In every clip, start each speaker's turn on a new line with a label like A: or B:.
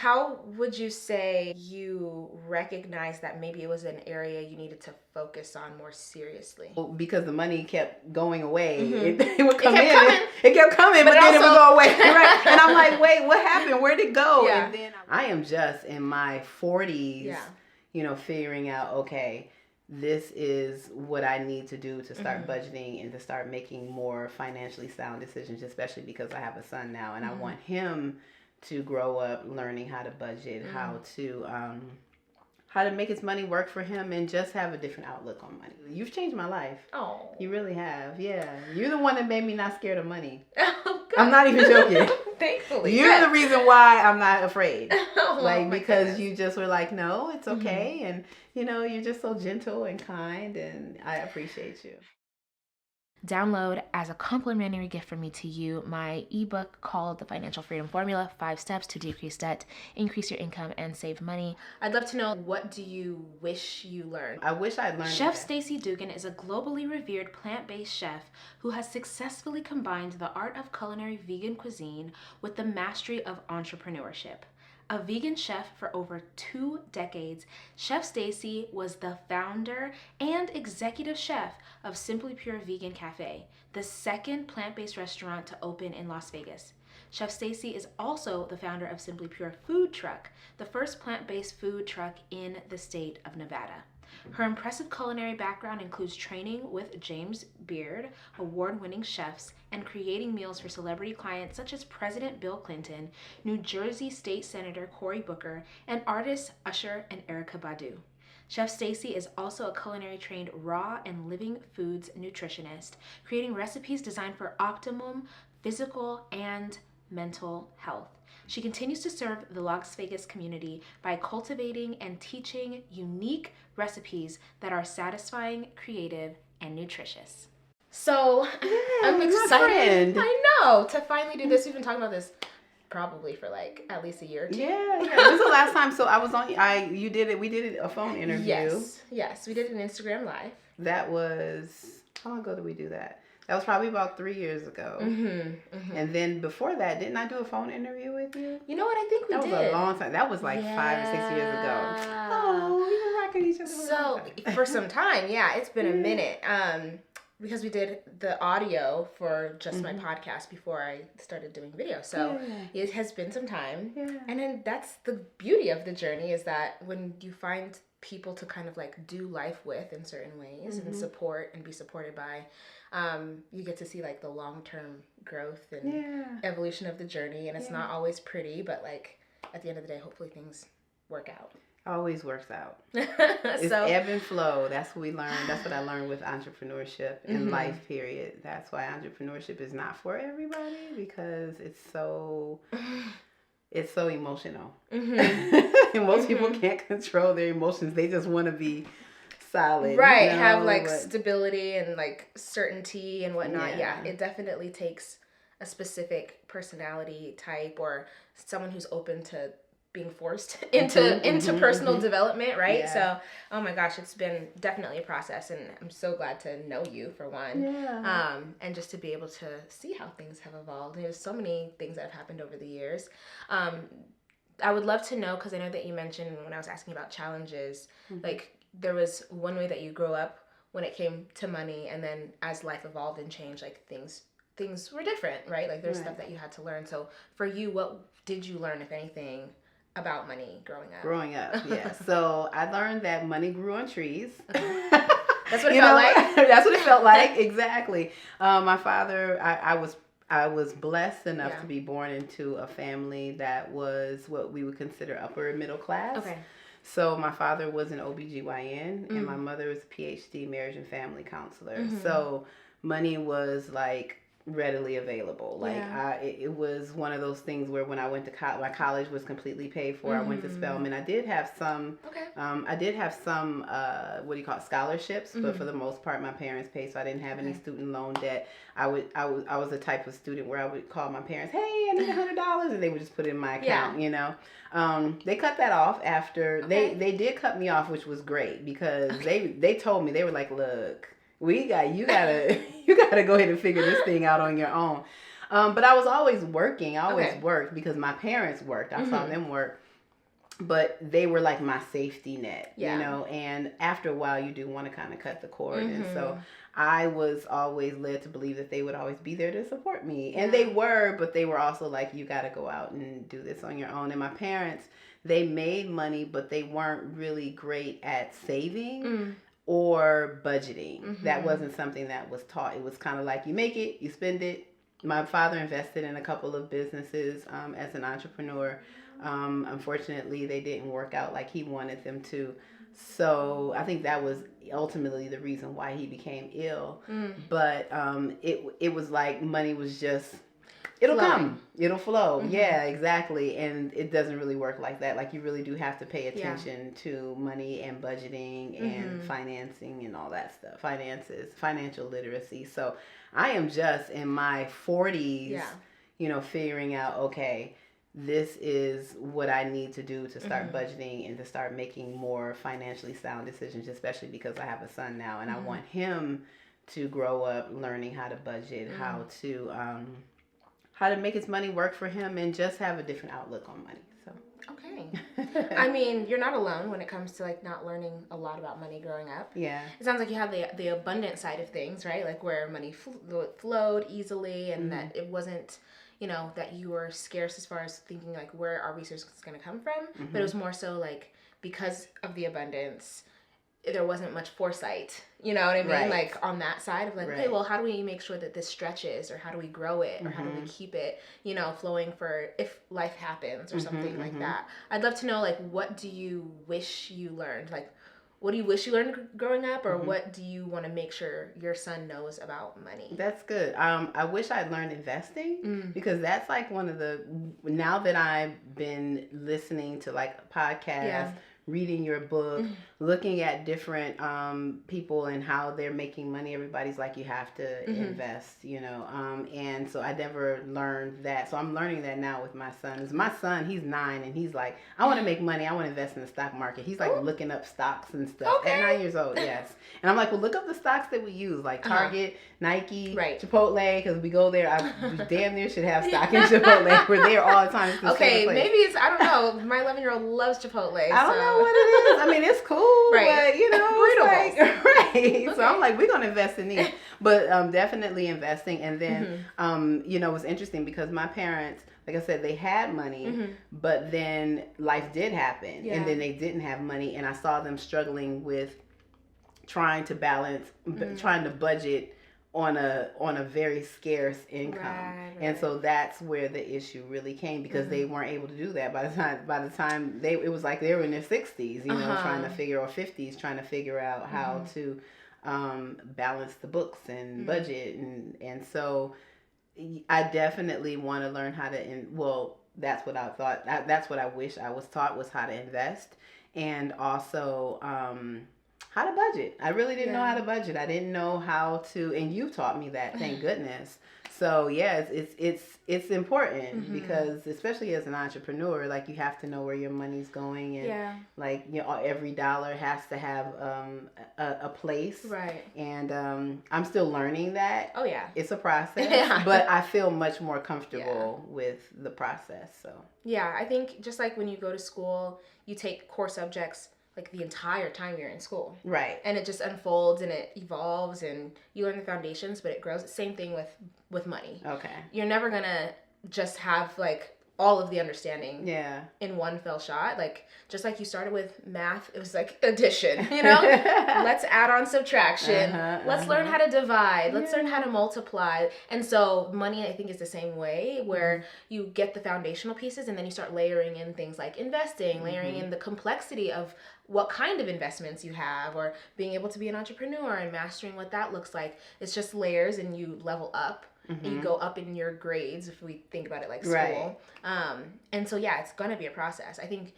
A: how would you say you recognize that maybe it was an area you needed to focus on more seriously?
B: Because the money kept going away.
A: Mm-hmm.
B: It would come in.
A: Coming.
B: It kept coming, but then it would go away. Right? And I'm like, wait, what happened? Where'd it go?
A: Yeah.
B: And then I am just in my 40s,
A: Yeah.
B: you know, figuring out, okay, this is what I need to do to start budgeting and to start making more financially sound decisions, especially because I have a son now and I want him to grow up learning how to budget, how to make his money work for him, and just have a different outlook on money. You've changed my life.
A: Oh.
B: You really have. Yeah. You're the one that made me not scared of money.
A: Oh, good.
B: I'm not even joking.
A: Thankfully.
B: You're the reason why I'm not afraid. Because
A: goodness.
B: you just were like, no, it's okay. And, you know, you're just so gentle and kind, and I appreciate you.
A: Download as a complimentary gift from me to you my ebook called The Financial Freedom Formula, 5 Steps to Decrease Debt, Increase Your Income, and Save Money. I'd love to know, what do you wish you learned?
B: I wish I'd learned
A: Chef Stacey Dugan is a globally revered plant-based chef who has successfully combined the art of culinary vegan cuisine with the mastery of entrepreneurship. A vegan chef for over 2 decades, Chef Stacey was the founder and executive chef of Simply Pure Vegan Cafe, the second plant-based restaurant to open in Las Vegas. Chef Stacey is also the founder of Simply Pure Food Truck, the first plant-based food truck in the state of Nevada. Her impressive culinary background includes training with James Beard, award-winning chefs, and creating meals for celebrity clients such as President Bill Clinton, New Jersey State Senator Cory Booker, and artists Usher and Erykah Badu. Chef Stacey is also a culinary trained raw and living foods nutritionist, creating recipes designed for optimum physical and mental health. She continues to serve the Las Vegas community by cultivating and teaching unique recipes that are satisfying, creative, and nutritious. So I'm excited. I know, to finally do this. We've been talking about this probably for like at least a year or two.
B: Yeah. This is the last time. So I was on. You did it. We did a phone interview.
A: Yes. We did an Instagram live.
B: That was, how long ago did we do that? That was probably about 3 years ago. And then before that, didn't I do a phone interview with you?
A: You know what? I think we did.
B: That was a long time. That was like 5 or 6 years ago. Oh, we were rocking each other.
A: So for some time, it's been a minute. Because we did the audio for just my podcast before I started doing video. So it has been some time. Yeah. And then that's the beauty of the journey, is that when you find people to kind of like do life with in certain ways and support and be supported by, you get to see like the long-term growth and evolution of the journey. And it's not always pretty, but like at the end of the day, hopefully things work out.
B: Always works out. It's ebb and flow. That's what we learned. That's what I learned with entrepreneurship and life, period. That's why entrepreneurship is not for everybody, because it's so emotional. And most people can't control their emotions. They just want to be solid.
A: Right. Have like stability and like certainty and whatnot. Yeah. It definitely takes a specific personality type or someone who's open to being forced into personal development, right? Yeah. So, oh my gosh, it's been definitely a process, and I'm so glad to know you, for one. Yeah. And just to be able to see how things have evolved. There's so many things that have happened over the years. I would love to know, because I know that you mentioned when I was asking about challenges, like there was one way that you grew up when it came to money, and then as life evolved and changed, like things were different, right? Like there's stuff that you had to learn. So for you, what did you learn, if anything, about money growing up? Yeah. So I learned that money grew on trees. That's what it felt like.
B: That's what it felt like. Exactly. My father, I was blessed enough to be born into a family that was what we would consider upper middle class. Okay. So my father was an OBGYN and my mother was a PhD marriage and family counselor. So money was like readily available. Like it was one of those things where when I went to college, my college was completely paid for. I went to Spelman. I did have some scholarships, but for the most part my parents paid, so I didn't have any student loan debt. I was the type of student where I would call my parents, hey, I need $100, and they would just put it in my account. You know, they cut that off after they did cut me off, which was great, because they told me, they were like, look, you gotta go ahead and figure this thing out on your own. But I was always working. I always worked because my parents worked. I saw them work. but they were like my safety net, you know, and after a while you do want to kind of cut the cord. And so I was always led to believe that they would always be there to support me. And they were, but they were also like, you got to go out and do this on your own. And my parents, they made money, but they weren't really great at saving or budgeting. That wasn't something that was taught. It was kind of like, you make it, you spend it. My father invested in a couple of businesses as an entrepreneur. Unfortunately, they didn't work out like he wanted them to. So I think that was ultimately the reason why he became ill. But it was like money was just, it'll come, it'll flow. Yeah, exactly. And it doesn't really work like that. Like you really do have to pay attention to money and budgeting and financing and all that stuff. Finances, financial literacy. So I am just in my 40s, you know, figuring out, okay, this is what I need to do to start budgeting and to start making more financially sound decisions, especially because I have a son now and I want him to grow up learning how to budget, how to make his money work for him and just have a different outlook on money. So
A: okay. I mean, you're not alone when it comes to like not learning a lot about money growing up.
B: Yeah.
A: It sounds like you have the abundant side of things, right? Like where money flowed easily and that it wasn't, you know, that you were scarce as far as thinking like where are resources going to come from, but it was more so like because of the abundance, there wasn't much foresight, you know what I mean? Right. Like on that side of like, okay, well, how do we make sure that this stretches or how do we grow it or how do we keep it, you know, flowing for if life happens or something like that. I'd love to know like, what do you wish you learned? Like, what do you wish you learned growing up or what do you want to make sure your son knows about money?
B: That's good. I wish I'd learned investing because that's like one of the, now that I've been listening to like podcasts, reading your book, looking at different people and how they're making money. Everybody's like, you have to invest, you know. And so I never learned that. So I'm learning that now with my son. My son, he's 9 and he's like, I want to make money. I want to invest in the stock market. He's like looking up stocks and stuff at 9 years old. Yes. And I'm like, well, look up the stocks that we use, like Target, Nike, Chipotle, because we go there. I damn near should have stock in Chipotle. We're there all the time. It's the same place.
A: Maybe it's, I don't know. My 11-year-old loves Chipotle.
B: I don't know what it is. I mean, it's cool, but you know, it's like, right. So I'm like, we're gonna invest in these, but definitely investing. And then, you know, it was interesting because my parents, like I said, they had money, but then life did happen, and then they didn't have money, and I saw them struggling with trying to balance, trying to budget on a very scarce income. And so that's where the issue really came because they weren't able to do that by the time it was like they were in their 60s, you know, trying to figure, or 50s, trying to figure out how to balance the books and budget. And so I definitely want to learn how to, that's what I thought. That's what I wish I was taught, was how to invest, and also how to budget. I really didn't know how to budget. I didn't know how to, and you taught me that, thank goodness. So yeah, it's important because especially as an entrepreneur, like you have to know where your money's going, and like, you know, every dollar has to have a place. Right. And I'm still learning that. Oh yeah. It's a process, but I feel much more comfortable with the process. So
A: yeah, I think just like when you go to school, you take core subjects like the entire time you're in school. Right. And it just unfolds and it evolves and you learn the foundations, but it grows. Same thing with money. Okay. You're never going to just have like all of the understanding in one fell shot. Like, just like you started with math, it was like addition, you know? Let's add on subtraction. Let's learn how to divide. Let's learn how to multiply. And so money, I think, is the same way, where you get the foundational pieces and then you start layering in things like investing, layering in the complexity of what kind of investments you have, or being able to be an entrepreneur and mastering what that looks like. It's just layers and you level up. And you go up in your grades, if we think about it like school. Right. And so, yeah, it's going to be a process. I think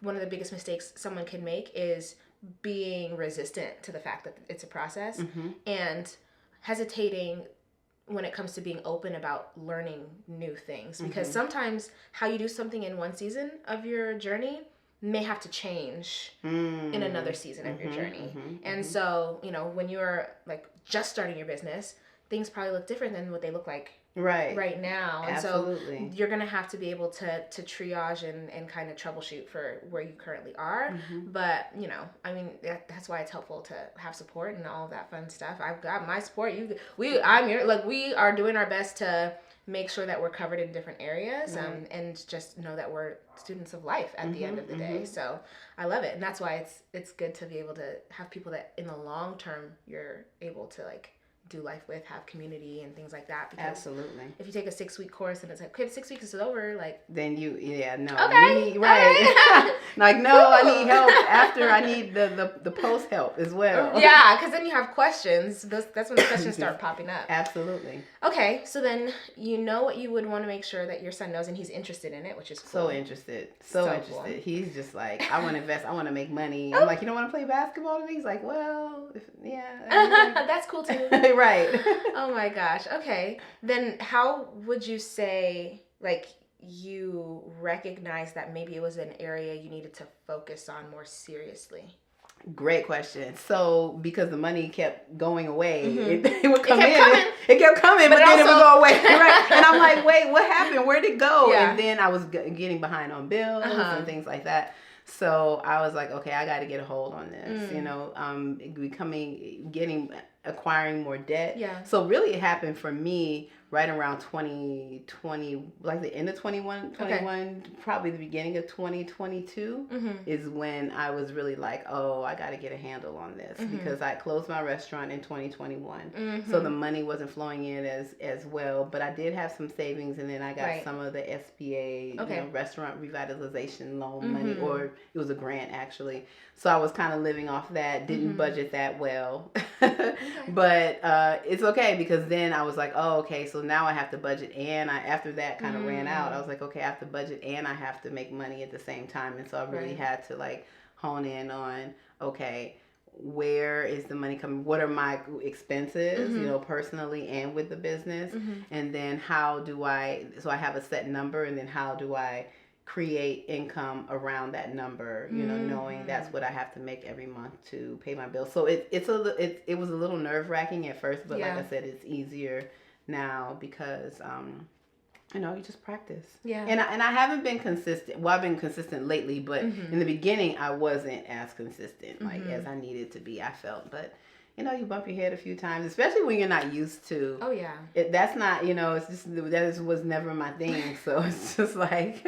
A: one of the biggest mistakes someone can make is being resistant to the fact that it's a process and hesitating when it comes to being open about learning new things. Because sometimes how you do something in one season of your journey may have to change in another season of your journey. And so, you know, when you're like just starting your business, things probably look different than what they look like right now. And
B: Absolutely.
A: so you're going to have to be able to triage and kind of troubleshoot for where you currently are. But, you know, I mean, that's why it's helpful to have support and all of that fun stuff. I've got my support. I'm here. Like, we are doing our best to make sure that we're covered in different areas, and just know that we're students of life at the end of the day. So I love it. And that's why it's good to be able to have people that in the long term you're able to like do life with, have community and things like that. Because
B: absolutely,
A: if you take a 6-week course and it's like, okay, the 6 weeks is over, like,
B: then you no,
A: okay,
B: you need, right. Like, no, I need help after. I need the post help as well.
A: Yeah, because then you have questions. That's when the questions start popping up.
B: Absolutely.
A: Okay, so then you know what you would want to make sure that your son knows, and he's interested in it, which is cool.
B: So interested. Cool. He's just like, I want to invest. I want to make money.
A: Oh.
B: I'm like, you don't want to play basketball? And he's like, well, yeah.
A: That's cool too.
B: Right.
A: Oh my gosh. Okay. Then how would you say, like, you recognize that maybe it was an area you needed to focus on more seriously?
B: Great question. So, because the money kept going away, it would come in. It kept coming, but then it would go away. Right? And I'm like, wait, what happened? Where'd it go?
A: Yeah.
B: And then I was getting behind on bills and things like that. So I was like, okay, I got to get a hold on this. You know, acquiring more debt.
A: Yeah.
B: So really, it happened for me right around 2020, like the end of 21, probably the beginning of 2022 is when I was really like, oh, I got to get a handle on this, because I closed my restaurant in 2021. So the money wasn't flowing in as well, but I did have some savings, and then I got some of the SBA, you know, restaurant revitalization loan money, or it was a grant actually. So I was kind of living off that, didn't budget that well. But it's okay, because then I was like, oh, okay, so now I have to budget, and after that kind of ran out, I was like, okay, I have to budget and I have to make money at the same time. And so I really had to like hone in on, okay, where is the money coming? What are my expenses, you know, personally and with the business? And then so I have a set number, and then how do I create income around that number, you know, knowing that's what I have to make every month to pay my bills. So it was a little nerve-wracking at first, but like I said, it's easier now because you know, you just practice. Yeah. And I haven't been consistent. Well, I've been consistent lately, but in the beginning I wasn't as consistent like as I needed to be, I felt. But you know, you bump your head a few times, especially when you're not used to. Oh yeah. That's not, you know, it's just was never my thing. So it's just like,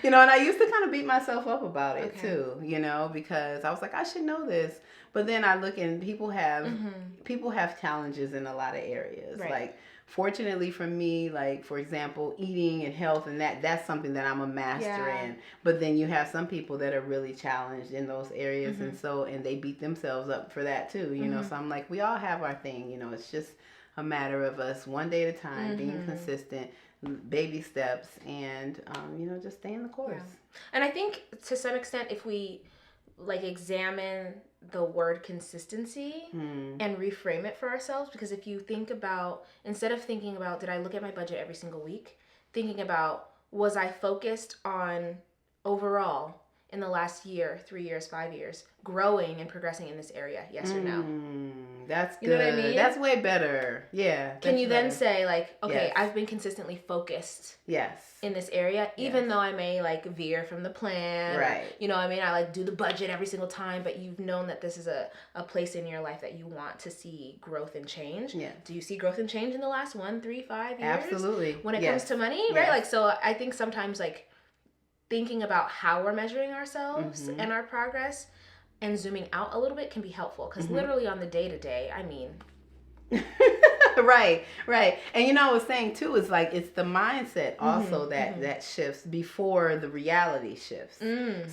B: you know, and I used to kind of beat myself up about it too, you know, because I was like, I should know this. But then I look, and people have challenges in a lot of areas. Right. Like, fortunately for me, like, for example, eating and health, and that's something that I'm a master in. But then you have some people that are really challenged in those areas, and they beat themselves up for that too, you know. So I'm like, we all have our thing, you know. It's just a matter of us one day at a time, being consistent, baby steps, and you know, just staying the course. Yeah.
A: And I think to some extent, if we like examine the word consistency and reframe it for ourselves, because if you think about, instead of thinking about, did I look at my budget every single week, thinking about, was I focused on overall in the last year, 3 years, 5 years, growing and progressing in this area, yes or no?
B: That's good.
A: You know what I mean?
B: That's way better. Yeah.
A: Can you then say, like, okay, I've been consistently focused in this area, even though I may like veer from the plan. Right. You know what I mean? I like do the budget every single time, but you've known that this is a place in your life that you want to see growth and change. Yeah. Do you see growth and change in the last 1, 3, 5 years? Absolutely. When it comes to money, right? Like, so I think sometimes like thinking about how we're measuring ourselves and our progress and zooming out a little bit can be helpful, because literally on the day-to-day, I mean...
B: Right. And you know, I was saying too, is like, it's the mindset also that shifts before the reality shifts.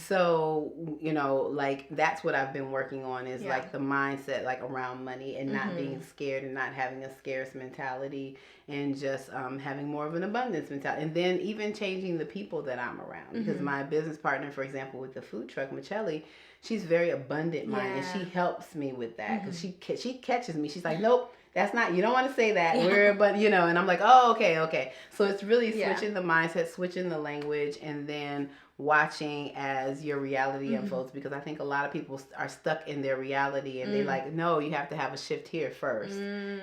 B: So, you know, like, that's what I've been working on is like the mindset, like around money, and not being scared, and not having a scarce mentality, and just having more of an abundance mentality. And then even changing the people that I'm around, because my business partner, for example, with the food truck, Michelli, she's very abundant minded, and she helps me with that, because she catches me. She's like, nope, that's not, you don't want to say that. But you know, and I'm like, oh, okay. So it's really switching the mindset, switching the language, and then watching as your reality unfolds, because I think a lot of people are stuck in their reality and they like, no, you have to have a shift here first,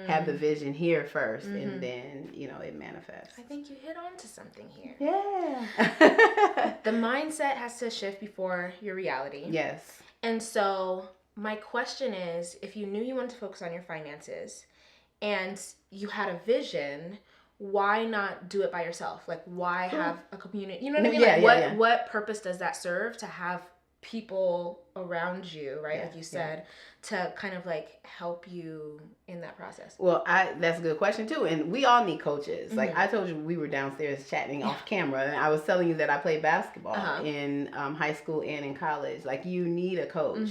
B: have the vision here first, and then, you know, it manifests.
A: I think you hit on to something here.
B: Yeah.
A: The mindset has to shift before your reality.
B: Yes.
A: And so my question is, if you knew you wanted to focus on your finances and you had a vision, why not do it by yourself? Like, why have a community? You know what I mean? Like, what purpose does that serve to have people around you, right? Like you said, to kind of like help you in that process.
B: Well, that's a good question too. And we all need coaches. Like I told you, we were downstairs chatting off camera, and I was telling you that I played basketball in high school and in college. Like, you need a coach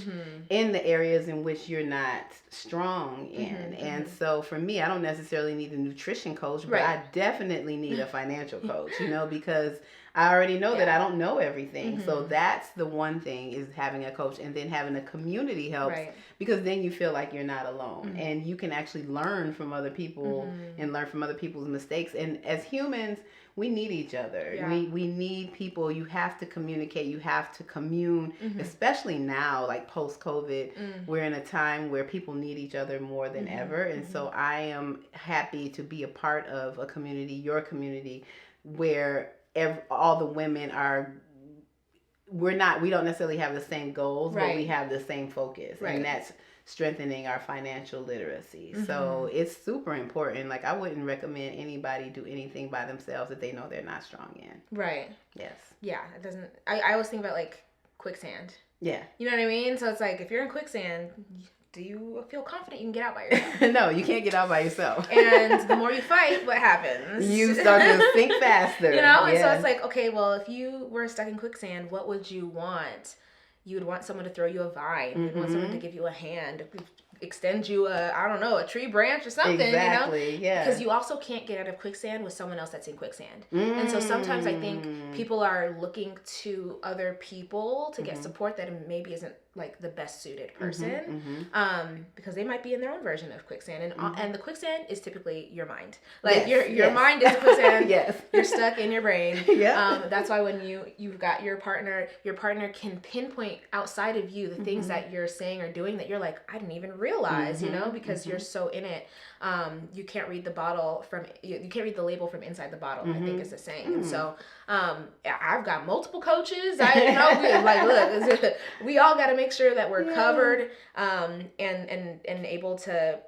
B: in the areas in which you're not strong in. And so for me, I don't necessarily need a nutrition coach, but I definitely need a financial coach, you know, because I already know that I don't know everything. So that's the one thing, is having a coach, and then having a community helps, because then you feel like you're not alone, and you can actually learn from other people and learn from other people's mistakes. And as humans, we need each other. We need people. You have to communicate. You have to commune, especially now, like post-COVID. We're in a time where people need each other more than ever. And so I am happy to be a part of a community, your community, where all the women are, we don't necessarily have the same goals, but we have the same focus, and that's strengthening our financial literacy. So it's super important. Like, I wouldn't recommend anybody do anything by themselves that they know they're not strong in.
A: Right.
B: Yes.
A: Yeah, it doesn't, I always think about like quicksand. Yeah. You know what I mean? So it's like, if you're in quicksand, do you feel confident you can get out by yourself?
B: No, you can't get out by yourself.
A: And the more you fight, what happens?
B: You start to sink faster.
A: You know? And so it's like, okay, well, if you were stuck in quicksand, what would you want? You would want someone to throw you a vine. You'd want someone to give you a hand, extend you a tree branch or something.
B: Exactly,
A: you know?
B: Yeah.
A: Because you also can't get out of quicksand with someone else that's in quicksand. And so sometimes I think people are looking to other people to get support that maybe isn't like the best suited person, because they might be in their own version of quicksand, and the quicksand is typically your mind. Like your mind is quicksand. You're stuck in your brain. That's why when you've got your partner can pinpoint outside of you the things that you're saying or doing that you're like, I didn't even realize, you know, because you're so in it. You can't read the bottle you can't read the label from inside the bottle. I think is the saying. And so I've got multiple coaches. Look, we all got to make sure that we're covered, and able to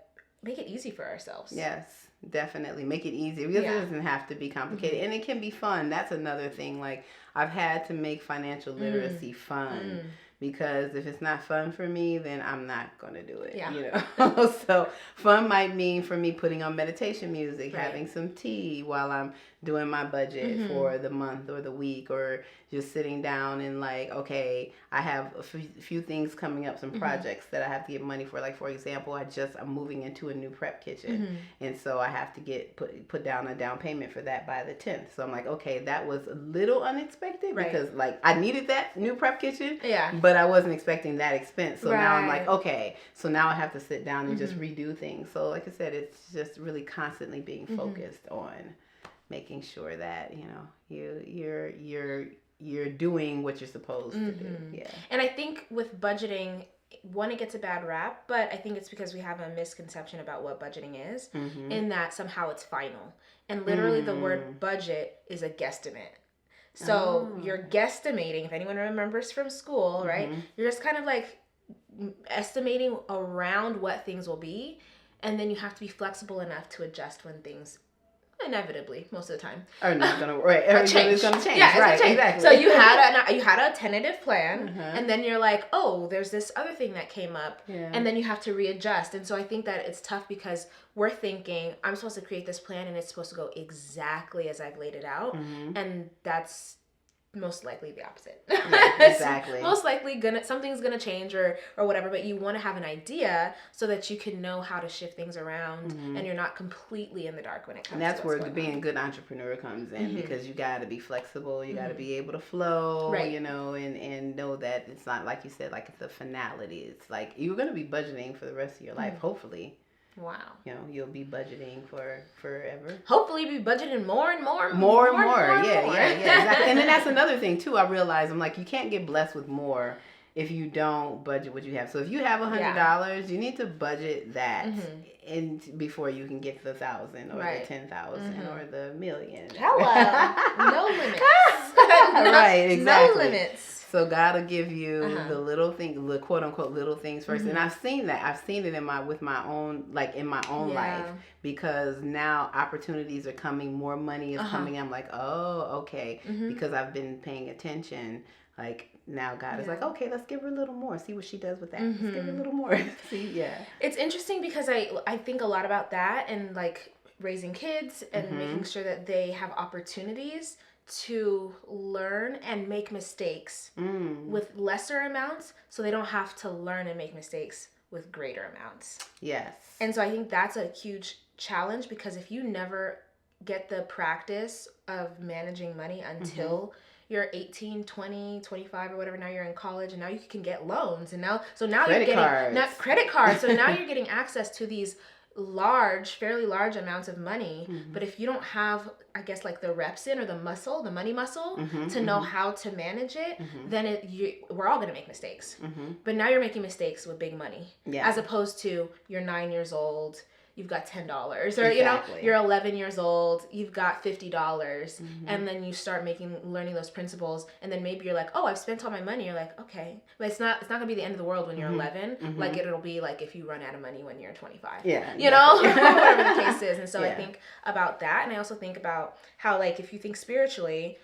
A: make it easy for ourselves.
B: Yes, definitely make it easy, because it doesn't have to be complicated, and it can be fun. That's another thing. Like, I've had to make financial literacy fun. Because if it's not fun for me, then I'm not going to do it, you know. So fun might mean for me putting on meditation music, having some tea while I'm doing my budget for the month or the week, or just sitting down and like, okay, I have a few things coming up, some projects that I have to get money for. Like, for example, I'm moving into a new prep kitchen. And so I have to put down a down payment for that by the 10th. So I'm like, okay, that was a little unexpected, because like I needed that new prep kitchen. But I wasn't expecting that expense. So now I'm like, okay, so now I have to sit down and just redo things. So like I said, it's just really constantly being focused on making sure that, you know, you're doing what you're supposed to do. Yeah.
A: And I think with budgeting, it gets a bad rap, but I think it's because we have a misconception about what budgeting is, in that somehow it's final. And literally the word budget is a guesstimate. So you're guesstimating, if anyone remembers from school, right? You're just kind of like estimating around what things will be, and then you have to be flexible enough to adjust when things inevitably, most of the time,
B: are not gonna everybody's gonna change.
A: Yeah,
B: right,
A: change.
B: Exactly.
A: So you had a tentative plan, and then you're like, oh, there's this other thing that came up, and then you have to readjust. And so I think that it's tough, because we're thinking, I'm supposed to create this plan and it's supposed to go exactly as I've laid it out, and that's most likely the opposite.
B: Yeah, exactly.
A: Most likely something's gonna change or whatever, but you want to have an idea so that you can know how to shift things around, and you're not completely in the dark when it comes.
B: And that's
A: to
B: where being a good entrepreneur comes in, because you got to be flexible. You got to be able to flow, you know, and know that it's not, like you said, like it's a finality. It's like you're going to be budgeting for the rest of your life, hopefully.
A: Wow.
B: You know, you'll be budgeting for forever.
A: Hopefully be budgeting more and more.
B: Yeah, exactly. And then that's another thing too. I realize I'm like, you can't get blessed with more if you don't budget what you have. So if you have $100, you need to budget that and before you can get the 1,000 or the 10,000 or the million.
A: Hello. No limits.
B: Right, exactly.
A: No limits.
B: So God will give you the little thing, the quote unquote little things first. And I've seen that. I've seen it in my own life, because now opportunities are coming, more money is coming. I'm like, oh, okay, because I've been paying attention. Like now God is like, okay, let's give her a little more. See what she does with that. Let's give her a little more. See,
A: It's interesting because I think a lot about that and like raising kids and making sure that they have opportunities to learn and make mistakes with lesser amounts, so they don't have to learn and make mistakes with greater amounts.
B: Yes.
A: And so I think that's a huge challenge, because if you never get the practice of managing money until you're 18, 20, 25 or whatever, now you're in college and now you can get loans, and now you're getting credit cards. So now you're getting access to these fairly large amounts of money. But if you don't have, I guess, like the reps in or the money muscle to know how to manage it, then we're all going to make mistakes. But now you're making mistakes with big money, as opposed to you're 9 years old, you've got $10, or you know, you're 11 years old, you've got $50, and then you start learning those principles, and then maybe you're like, oh, I've spent all my money. You're like, okay, but it's not gonna be the end of the world when you're 11. Like it'll be like if you run out of money when you're 25. Yeah, you know, whatever the case is. And so I think about that, and I also think about how, like, if you think spiritually,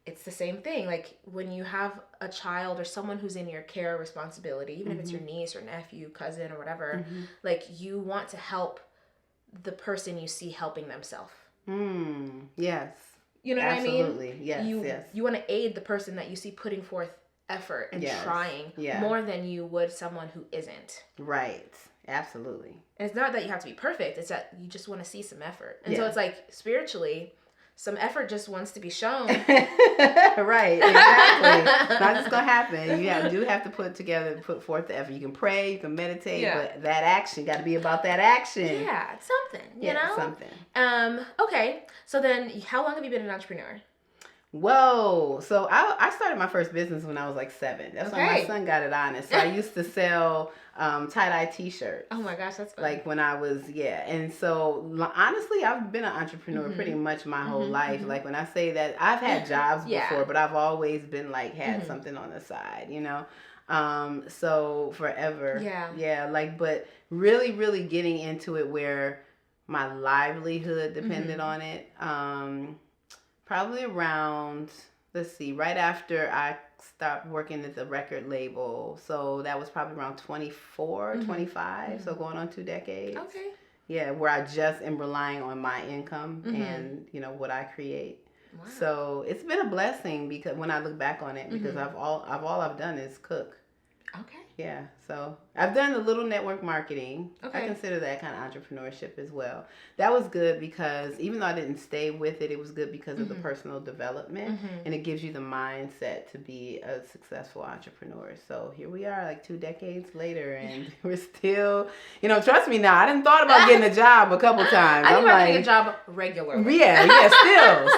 A: it's the same thing. Like when you have a child or someone who's in your care or responsibility, even if it's your niece or nephew, cousin or whatever, like you want to help the person you see helping themselves.
B: Yes.
A: You know what I mean?
B: Absolutely. Yes.
A: You want to aid the person that you see putting forth effort and trying more than you would someone who isn't. Right.
B: Absolutely.
A: And it's not that you have to be perfect. It's that you just want to see some effort. And so it's like spiritually, some effort just wants to be shown.
B: Right, exactly. It's not just gonna happen. You do have to put forth the effort. You can pray, you can meditate, but that action got to be about that action.
A: Yeah, it's something. You know,
B: something.
A: Okay. So then, how long have you been an entrepreneur?
B: Whoa. So I started my first business when I was like 7. That's when my son got it honest. So I used to sell tie-dye t-shirts.
A: Oh my gosh, that's fun.
B: Like when I was, and so honestly, I've been an entrepreneur pretty much my whole life. Like when I say that, I've had jobs before, but I've always been like, had something on the side, you know? So forever. Yeah. Like, but really, really getting into it where my livelihood depended on it. Probably around, right after I stopped working at the record label. So that was probably around 24, 25. So going on 2 decades. Okay. Yeah, where I just am relying on my income and, you know, what I create. Wow. So it's been a blessing, because when I look back on it, because all I've done is cook. Okay. Yeah. So I've done a little network marketing. Okay. I consider that kind of entrepreneurship as well. That was good because even though I didn't stay with it, it was good because of the personal development, and it gives you the mindset to be a successful entrepreneur. So here we are, like 2 decades later, and we're still, you know, trust me now, I didn't thought about getting a job a couple times.
A: I'm like, getting a job regularly.
B: Yeah,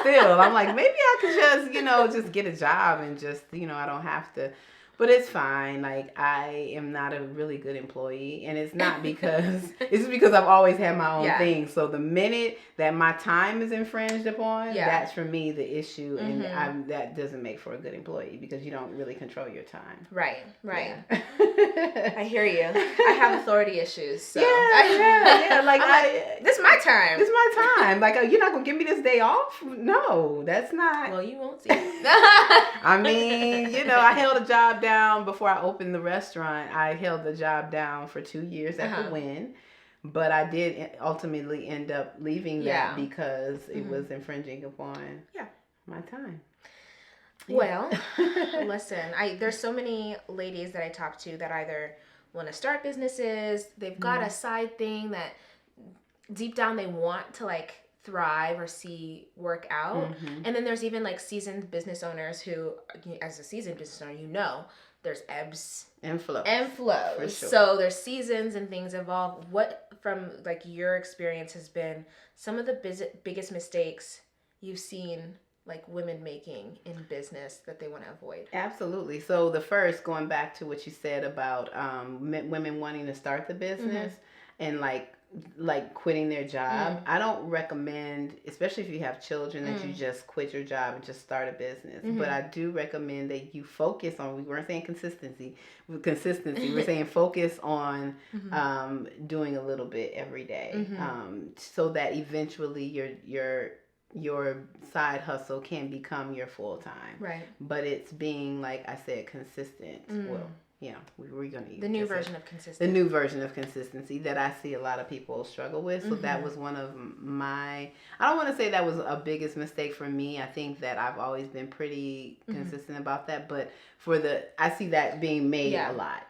B: still. I'm like, maybe I could just, you know, just get a job and just, you know, I don't have to. But it's fine. Like, I am not a really good employee, and it's not because it's just because I've always had my own thing. So the minute that my time is infringed upon, that's for me the issue, and that doesn't make for a good employee, because you don't really control your time.
A: Right. Yeah. I hear you. I have authority issues. So.
B: Yeah. Like,
A: this is my time.
B: This is my time. Like, you're not gonna give me this day off? No, that's not.
A: Well, you won't see.
B: I mean, you know, I held a job down before I opened the restaurant. I held the job down for 2 years at the Win, but I did ultimately end up leaving that because it was infringing upon my time.
A: Well, listen, there's so many ladies that I talk to that either want to start businesses, they've got a side thing that deep down they want to like thrive or see work out. And then there's even like seasoned business owners who, as a seasoned business owner, there's ebbs
B: and flows.
A: For sure. So there's seasons and things evolve. What, from like your experience, has been some of the biggest mistakes you've seen like women making in business that they want to avoid?
B: Absolutely. So the first, going back to what you said about women wanting to start the business and like quitting their job. I don't recommend, especially if you have children, that you just quit your job and just start a business. But I do recommend that you focus on, we weren't saying consistency. We're saying focus on doing a little bit every day, so that eventually your side hustle can become your full time.
A: Right.
B: But it's being, like I said, consistent. Well, we're going to use
A: the new version of consistency.
B: The new version of consistency that I see a lot of people struggle with. So that was one of my, I don't want to say that was a biggest mistake for me. I think that I've always been pretty consistent about that. But I see that being made a lot.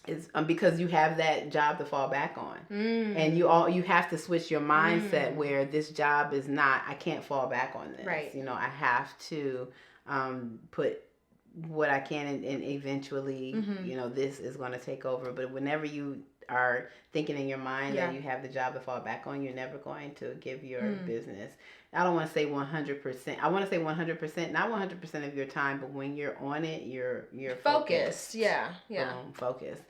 B: It's because you have that job to fall back on, and you have to switch your mindset where this job is not, I can't fall back on this.
A: Right.
B: I have to put what I can, and eventually, this is going to take over. But whenever you are thinking in your mind that you have the job to fall back on, you're never going to give your business, I don't want to say 100%. I want to say 100%, not 100% of your time, but when you're on it, you're focused.
A: Yeah.
B: Focused.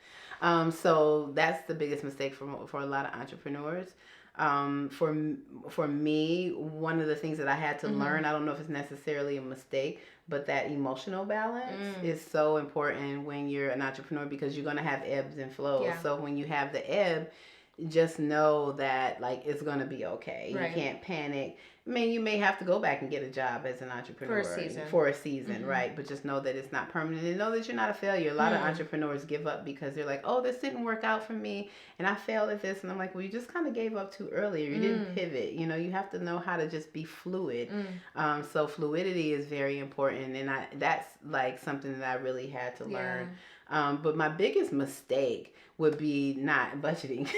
B: So that's the biggest mistake for a lot of entrepreneurs. For me, one of the things that I had to learn, I don't know if it's necessarily a mistake, but that emotional balance is so important when you're an entrepreneur, because you're going to have ebbs and flows. Yeah. So when you have the ebb, just know that like it's going to be okay. Right. You can't panic. I mean, you may have to go back and get a job as an entrepreneur for a season, right? But just know that it's not permanent, and know that you're not a failure. A lot of entrepreneurs give up because they're like, oh, this didn't work out for me, and I failed at this. And I'm like, well, you just kind of gave up too early. You didn't pivot. You have to know how to just be fluid. So fluidity is very important, and that's like something that I really had to learn. But my biggest mistake would be not budgeting.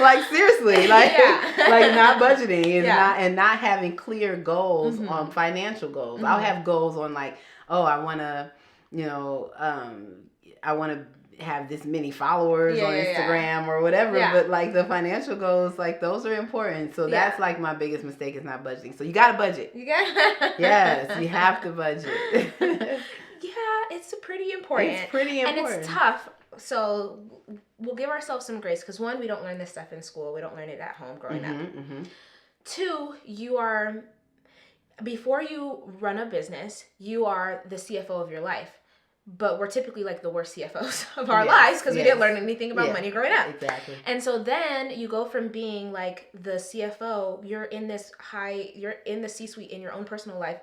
B: Like seriously, like not budgeting is not having clear goals on financial goals. I'll have goals on like, oh, I want to, have this many followers on Instagram or whatever. Yeah. But like the financial goals, like those are important. So that's like my biggest mistake, is not budgeting. So you got to budget. Yes, you have to budget.
A: It's pretty important. And it's tough. So we'll give ourselves some grace, because one, we don't learn this stuff in school. We don't learn it at home growing up. Two, before you run a business, you are the CFO of your life. But we're typically like the worst CFOs of our lives, because we didn't learn anything about money growing up. Exactly. And so then you go from being like the CFO, you're in the C-suite in your own personal life,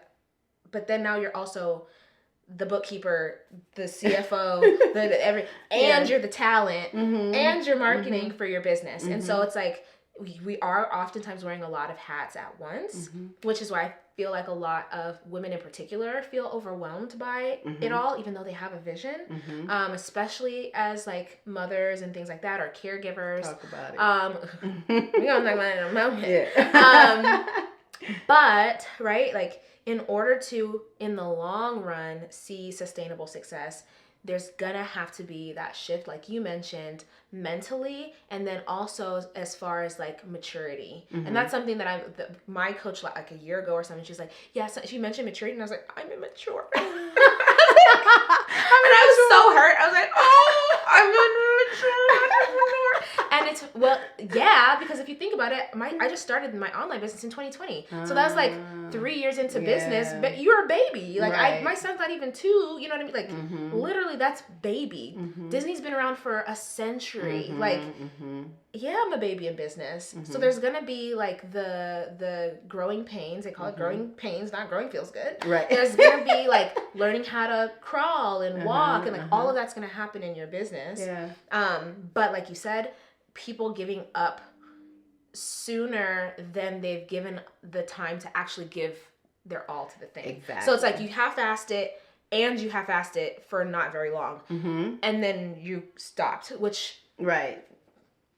A: but then now you're also the bookkeeper, the CFO, and you're the talent, and you're marketing for your business. And so it's like we are oftentimes wearing a lot of hats at once, which is why I feel like a lot of women in particular feel overwhelmed by it all, even though they have a vision, especially as like mothers and things like that, or caregivers.
B: Talk about it.
A: We're going to talk about it in a moment. But, right, like, in order to, in the long run, see sustainable success, there's gonna have to be that shift, like you mentioned, mentally, and then also as far as like maturity. And that's something that my coach like a year ago or something, she was like, so she mentioned maturity, and I was like, I'm immature. I was so hurt. I was like, oh, I'm immature. And it's, because if you think about it, I just started my online business in 2020. So that was like 3 years into business, but you're a baby. Like my son's not even 2, you know what I mean? Like literally that's baby. Disney's been around for a century. I'm a baby in business. So there's gonna be like the growing pains. They call it growing pains, not growing feels good. Right. There's gonna be like learning how to crawl and walk, and like all of that's gonna happen in your business. Yeah. But like you said, people giving up sooner than they've given the time to actually give their all to the thing. Exactly. So it's like you half-assed it, and you half-assed it for not very long. And then you stopped, which... Right.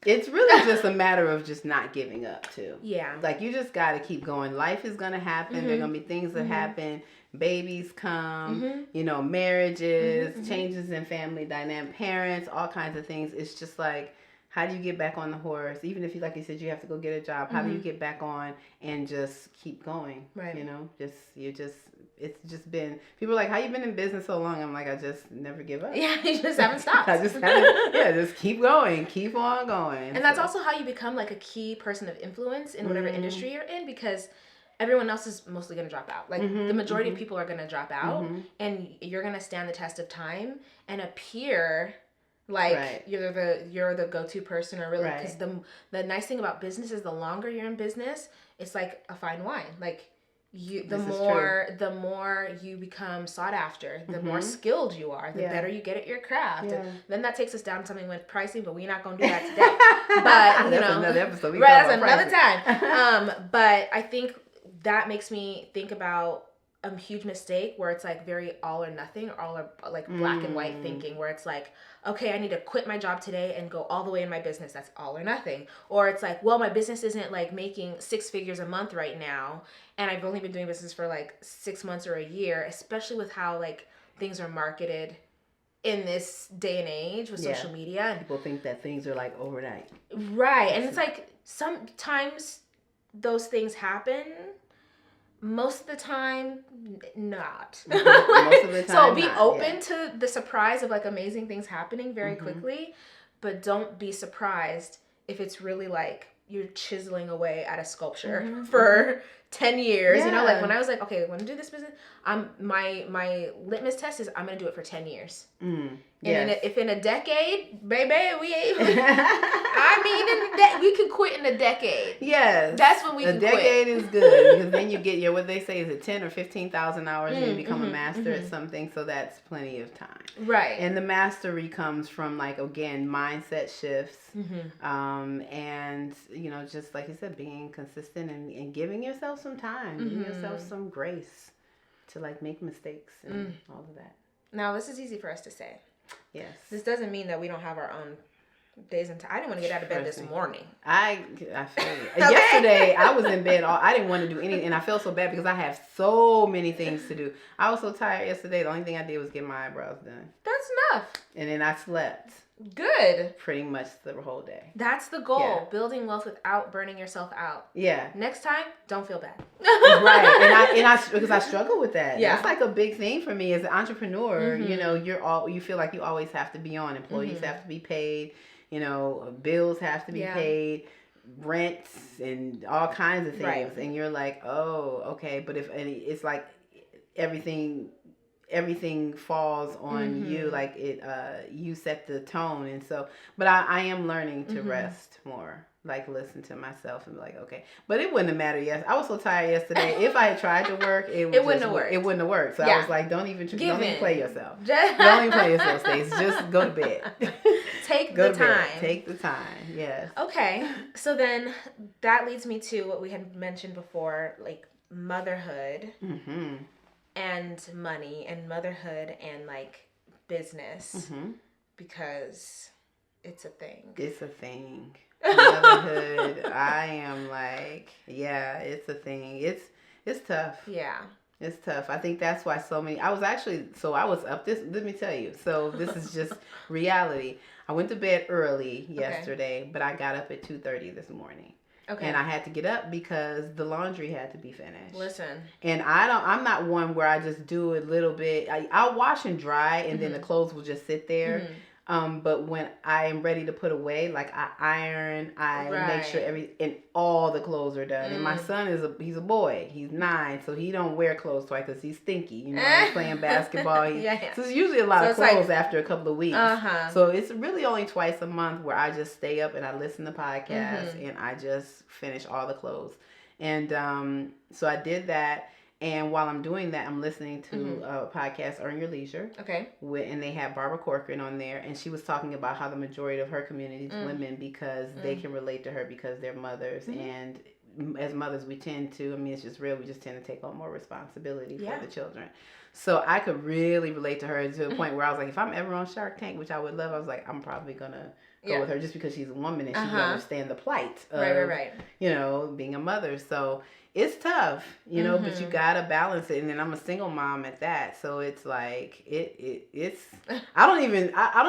B: It's really just a matter of just not giving up too.
A: Yeah.
B: Like you just got to keep going. Life is going to happen. Mm-hmm. There are going to be things that happen. Babies come, marriages, changes in family dynamic, parents, all kinds of things. It's just like, how do you get back on the horse? Even if you, like you said, you have to go get a job. How do you get back on and just keep going?
A: Right.
B: It's just been, people are like, how you been in business so long? I'm like, I just never give up.
A: Yeah, you just haven't stopped.
B: Just keep going. Keep on going.
A: And that's also how you become like a key person of influence in whatever industry you're in, because everyone else is mostly going to drop out. Like the majority of people are going to drop out, and you're going to stand the test of time and appear like you're the go-to person, or really, because the nice thing about business is the longer you're in business, it's like a fine wine. Like the more you become sought after, the more skilled you are, the better you get at your craft. Yeah. And then that takes us down to something with pricing, but we're not going to do that today. But that's another episode. That's another time. But I think that makes me think about a huge mistake where it's like very all or nothing, or all or like black and white thinking, where it's like, okay, I need to quit my job today and go all the way in my business. That's all or nothing. Or it's like, well, my business isn't like making 6 figures a month right now, and I've only been doing business for like 6 months or a year, especially with how like things are marketed in this day and age with social media.
B: People think that things are like overnight.
A: Right. And it's like sometimes those things happen. Most of the time, not. Most of the time, so be open to the surprise of like amazing things happening very quickly, but don't be surprised if it's really like you're chiseling away at a sculpture for 10 years. Yeah. You know, like when I was like, okay, I want to do this business, my litmus test is I'm going to do it for 10 years. And if in a decade, baby, we can quit in a decade.
B: Yes.
A: That's when we can quit.
B: A decade is good, because then you get what they say is it 10 or 15,000 hours and you become a master at something, so that's plenty of time.
A: Right.
B: And the mastery comes from, like, again, mindset shifts, and, just like you said, being consistent and giving yourself some time, giving yourself some grace to, like, make mistakes and all of that.
A: Now, this is easy for us to say.
B: Yes.
A: This doesn't mean that we don't have our own days and time. I didn't want to get out of bed this morning.
B: I feel you. Yesterday, I was in bed. I didn't want to do anything, and I felt so bad because I have so many things to do. I was so tired yesterday. The only thing I did was get my eyebrows done.
A: That's enough.
B: And then I slept.
A: Good.
B: Pretty much the whole day.
A: That's the goal. Yeah. Building wealth without burning yourself out.
B: Yeah.
A: Next time, don't feel bad.
B: Right. And I because I struggle with that. Yeah. That's like a big thing for me as an entrepreneur. You feel like you always have to be on. Employees have to be paid. Bills have to be paid, rents and all kinds of things. Right. And you're like, oh, okay. But it's like everything falls on you, like you set the tone. And so, but I am learning to rest more, like listen to myself and be like, okay. But it wouldn't have mattered. Yes, I was so tired yesterday. If I had tried to work, it wouldn't have worked. It wouldn't have worked. So I was like, don't even play yourself. Don't even play yourself, Stacey. Just go to bed.
A: Take the time.
B: Take the time. Yes.
A: Okay. So then that leads me to what we had mentioned before, like motherhood. And money and motherhood and like business, because it's a thing.
B: It's a thing. Motherhood, I am like, it's a thing. It's tough.
A: Yeah.
B: It's tough. I think that's why I was up let me tell you. So this is just reality. I went to bed early yesterday, but I got up at 2:30 this morning. Okay. And I had to get up because the laundry had to be finished.
A: Listen.
B: And I'm not one where I just do a little bit. I'll wash and dry, and then the clothes will just sit there. But when I am ready to put away, like I iron, I make sure and all the clothes are done. And my son he's a boy. He's 9, so he don't wear clothes twice because he's stinky. He's playing basketball. So it's usually a lot of clothes after a couple of weeks. So it's really only twice a month where I just stay up and I listen to podcasts and I just finish all the clothes. And so I did that. And while I'm doing that, I'm listening to a podcast, Earn Your Leisure. Okay. And they have Barbara Corcoran on there. And she was talking about how the majority of her community is women because they can relate to her because they're mothers. And as mothers, we tend to, I mean, it's just real, we just tend to take on more responsibility for the children. So I could really relate to her to the point where I was like, if I'm ever on Shark Tank, which I would love, I was like, I'm probably going to go with her just because she's a woman and she can understand the plight of, you know, being a mother. So it's tough, you know, but you gotta balance it. And then I'm a single mom at that, so it's like it's. I don't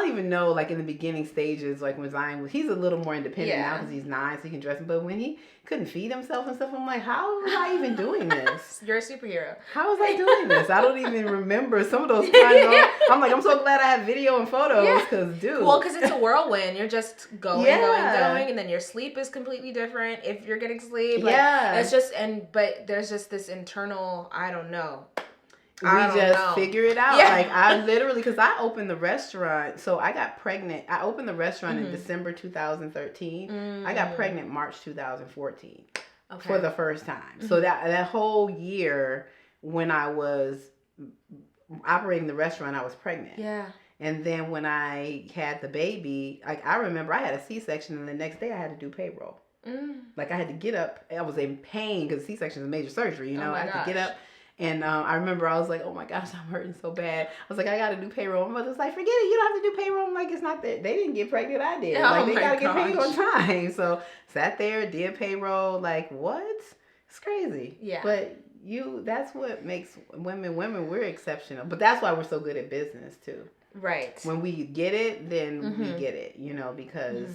B: even know, like in the beginning stages, like when Zion was, he's a little more independent now because he's 9, so he can dress him. But when he couldn't feed himself and stuff, I'm like, how was I even doing this?
A: You're a superhero.
B: How was I doing this? I don't even remember some of those times. I'm like, I'm so glad I have video and photos because, dude.
A: Well, because it's a whirlwind. You're just going, and then your sleep is completely different if you're getting sleep. Like, it's just but there's just this internal, I don't know.
B: We just figure it out. Yeah. Like I literally, because I opened the restaurant, so I got pregnant. I opened the restaurant in December 2013. I got pregnant March 2014 for the first time. So that whole year when I was operating the restaurant, I was pregnant. Yeah. And then when I had the baby, like I remember I had a C-section and the next day I had to do payroll. Like I had to get up. I was in pain because C-section is a major surgery, you know. I had to get up. And I remember I was like, oh my gosh, I'm hurting so bad. I was like, I got to do payroll. My mother's like, forget it. You don't have to do payroll. I'm like, it's not that. They didn't get pregnant. I did. Like, they got to get paid on time. So sat there, did payroll. Like, what? It's crazy. Yeah. But that's what makes women, we're exceptional. But that's why we're so good at business too. Right. When we get it, then we get it, you know, because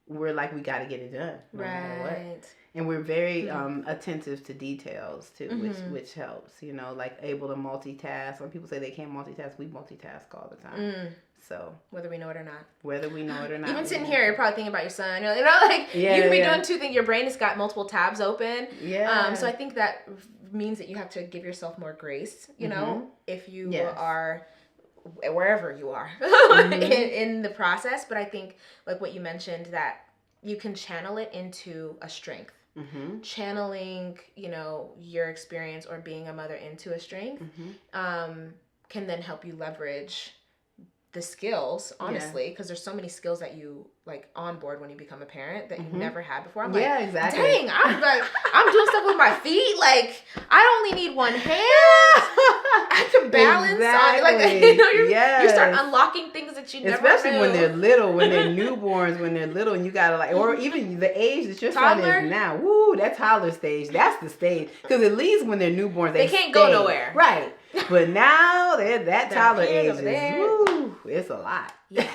B: we're like, we got to get it done. No matter what. And we're very attentive to details too, which helps, you know, like able to multitask. When people say they can't multitask, we multitask all the time. So
A: whether we know it or not.
B: Even
A: sitting here, you're probably thinking about your son. You know, like you can be doing two things. Your brain has got multiple tabs open. Yeah. So I think that means that you have to give yourself more grace. You know, if you are wherever you are in the process. But I think like what you mentioned, that you can channel it into a strength. Channeling, you know, your experience or being a mother into a strength can then help you leverage the skills, honestly, because there's so many skills that you like onboard when you become a parent that you never had before. I'm like,
B: exactly.
A: Dang, I'm doing stuff with my feet. Like, I only need one hand. I can balance on it. Like, you know, you start unlocking things that you never
B: Especially
A: knew.
B: when they're little, when they're newborns, when they're little, and you gotta like, or even the age that your son is now. Woo, that toddler stage. That's the stage. Because at least when they're newborns, they
A: can't go nowhere.
B: Right. But now that toddler age is, woo, it's a lot.
A: Yeah.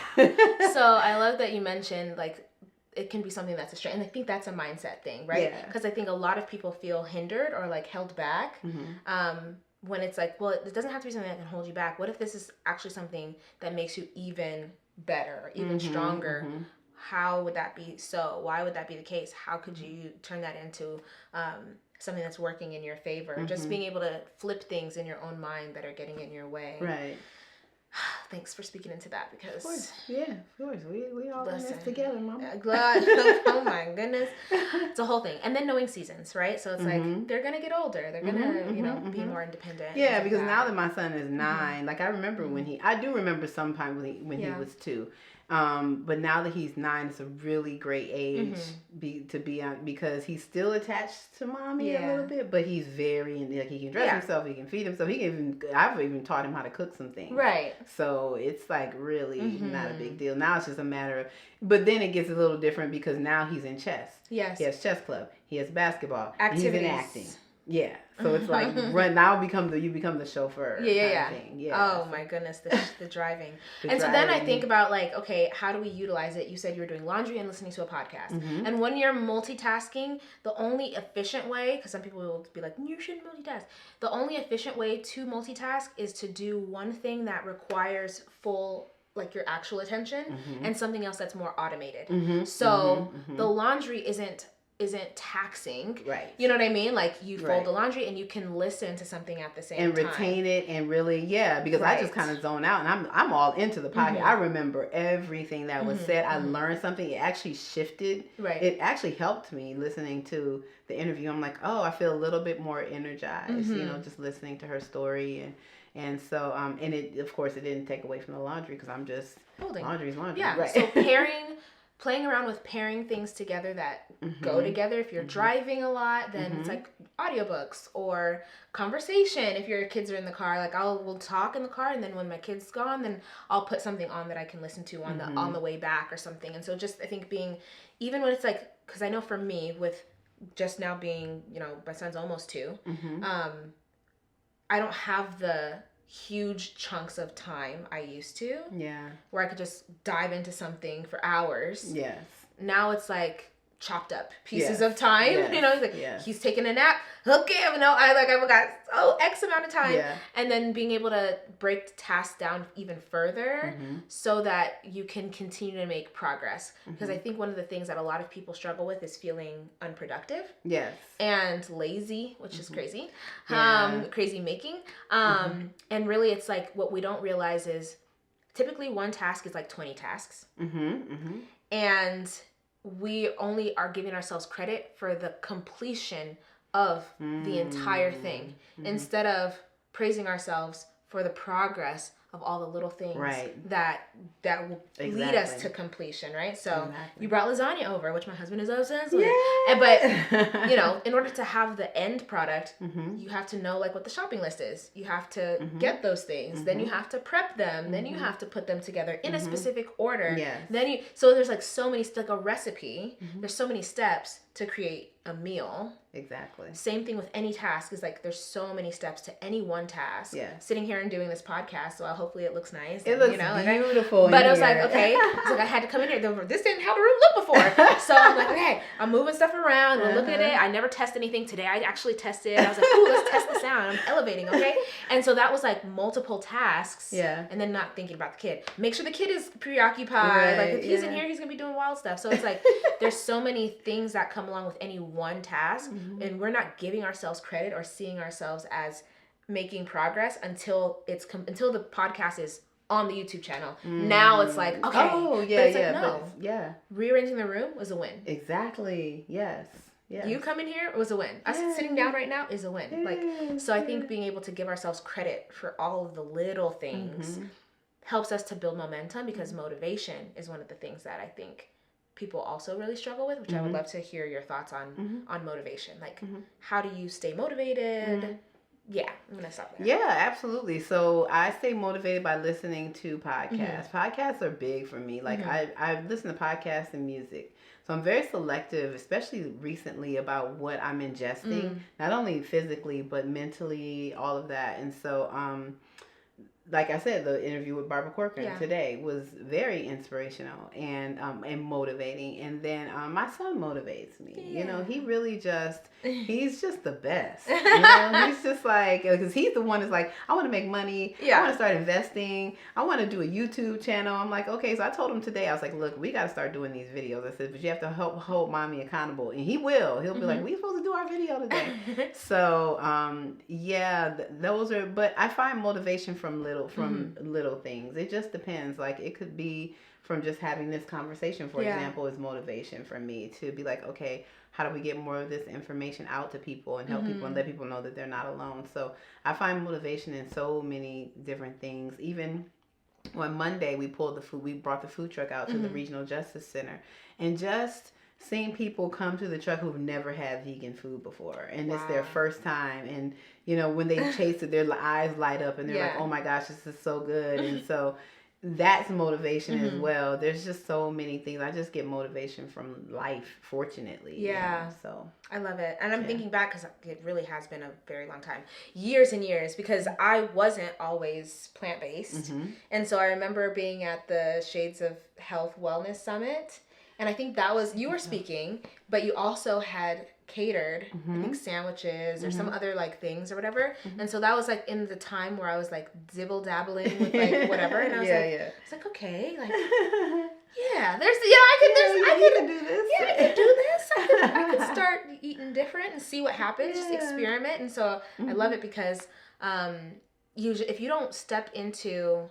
A: So I love that you mentioned like it can be something that's a strength, and I think that's a mindset thing, right? Yeah. Because I think a lot of people feel hindered or like held back when it's like, well, it doesn't have to be something that can hold you back. What if this is actually something that makes you even better, even stronger? How would that be so? Why would that be the case? How could you turn that into something that's working in your favor? Just being able to flip things in your own mind that are getting in your way.
B: Right.
A: Thanks for speaking into that because...
B: Of course. Yeah, of course. We all in this together, Mama.
A: Glad. Oh my goodness. It's a whole thing. And then knowing seasons, right? So it's like, they're going to get older. They're going to, you know, be more independent.
B: Yeah, because now that my son is 9, like I remember I do remember sometime when he was 2. But now that he's 9, it's a really great age to be on, because he's still attached to mommy a little bit, but he's very, like, he can dress himself, he can feed himself, I've even taught him how to cook some things. Right. So it's like really not a big deal. Now it's just a matter of, but then it gets a little different because now he's in chess. Yes. He has chess club. He has basketball. Activities. He's in acting. Yeah. So it's like now you become the chauffeur. Yeah.
A: Oh my goodness, the driving. So then I think about like, okay, how do we utilize it? You said you were doing laundry and listening to a podcast. And when you're multitasking, the only efficient way, because some people will be like, you shouldn't multitask. The only efficient way to multitask is to do one thing that requires full, like your actual attention, and something else that's more automated. So the laundry isn't taxing, right? You know what I mean? Like you fold the laundry and you can listen to something at the same time
B: and retain it and really, because I just kind of zone out and I'm all into the podcast. I remember everything that was said. I learned something. It actually shifted. Right. It actually helped me listening to the interview. I'm like, oh, I feel a little bit more energized. You know, just listening to her story and so and it, of course, it didn't take away from the laundry because I'm just laundry's laundry.
A: Yeah.
B: Right.
A: So pairing playing around with pairing things together that go together. If you're driving a lot, then it's like audiobooks or conversation. If your kids are in the car, like we'll talk in the car, and then when my kid's gone, then I'll put something on that I can listen to on the way back or something. And so just I think being, even when it's like, because I know for me with just now being, you know, my son's almost 2, I don't have the huge chunks of time I used to. Yeah. Where I could just dive into something for hours. Yes. Now it's like chopped up pieces of time. Yes. You know, he's like, he's taking a nap. Okay, I've got X amount of time. Yeah. And then being able to break tasks down even further so that you can continue to make progress. Because I think one of the things that a lot of people struggle with is feeling unproductive. Yes. And lazy, which is crazy. Crazy making. And really it's like what we don't realize is typically one task is like 20 tasks. And we only are giving ourselves credit for the completion of the entire thing instead of praising ourselves for the progress of all the little things that will lead us to completion, right? So you brought lasagna over, which my husband is obsessed with. But, you know, in order to have the end product, you have to know like what the shopping list is. You have to get those things. Then you have to prep them. Then you have to put them together in a specific order. Yes. So there's like so many, like a recipe. There's so many steps to create a meal. Exactly. Same thing with any task is like there's so many steps to any one task. Yeah. Sitting here and doing this podcast, so hopefully it looks nice.
B: It looks beautiful.
A: But I was like, okay, it's like I had to come in here. This didn't have the room look before. So I'm like, okay, I'm moving stuff around. We'll look at it. I never test anything. Today I actually tested. I was like, ooh, let's test the sound. I'm elevating, okay? And so that was like multiple tasks. Yeah. And then not thinking about the kid. Make sure the kid is preoccupied. Like if he's in here, he's gonna be doing wild stuff. So it's like there's so many things that come along with any one task, and we're not giving ourselves credit or seeing ourselves as making progress until the podcast is on the YouTube channel. Now it's like, okay, rearranging the room was a win.
B: Exactly. Yes. Yes.
A: You coming here was a win. Us sitting down right now is a win. Like, so I think being able to give ourselves credit for all of the little things helps us to build momentum, because motivation is one of the things that I think people also really struggle with, which I would love to hear your thoughts on motivation. Like, how do you stay motivated? Yeah, I'm going to stop there.
B: Yeah, absolutely. So I stay motivated by listening to podcasts. Podcasts are big for me. Like, I listen to podcasts and music. So I'm very selective, especially recently, about what I'm ingesting, not only physically, but mentally, all of that. And so, like I said, the interview with Barbara Corcoran today was very inspirational and motivating. And then my son motivates me. Yeah. You know, he really he's just the best. You know, he's just like, because he's the one that's like, I want to make money. I want to start investing. I want to do a YouTube channel. I'm like, okay. So I told him today, I was like, look, we got to start doing these videos. I said, but you have to help hold mommy accountable. And he will. He'll be like, we supposed to do our video today. So, those are, but I find motivation from little things. It just depends. Like, it could be from just having this conversation, for example, is motivation for me to be like, okay, how do we get more of this information out to people and help people and let people know that they're not alone? So I find motivation in so many different things. Even on Monday, we brought the food truck out to the Regional Justice Center, and just seeing people come to the truck who've never had vegan food before, and it's their first time, and you know, when they taste it, their eyes light up and they're like, oh my gosh, this is so good. And so that's motivation as well. There's just so many things. I just get motivation from life, fortunately. Yeah. You know, so
A: I love it. And I'm thinking back, because it really has been a very long time, years and years, because I wasn't always plant-based. And so I remember being at the Shades of Health Wellness Summit, and I think that was, you were speaking, but you also had catered, I think, sandwiches or some other like things or whatever. And so that was like in the time where I was like dibble dabbling with like whatever, and I was it's like, okay, like I could do this. Yeah, I could do this. I could start eating different and see what happens. Just experiment. And so I love it because usually if you don't step into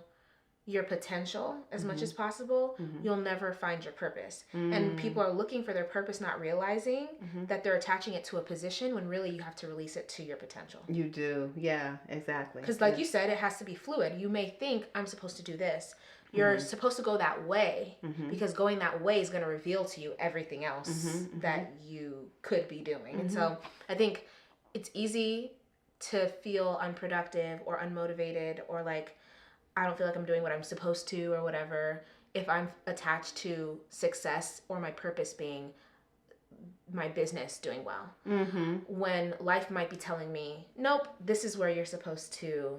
A: your potential as much as possible, you'll never find your purpose. And people are looking for their purpose, not realizing that they're attaching it to a position when really you have to release it to your potential.
B: You do. Yeah, exactly.
A: Because like you said, it has to be fluid. You may think, I'm supposed to do this. You're supposed to go that way because going that way is going to reveal to you everything else that you could be doing. And so I think it's easy to feel unproductive or unmotivated or like, I don't feel like I'm doing what I'm supposed to or whatever if I'm attached to success or my purpose being my business doing well. When life might be telling me, nope, this is where you're supposed to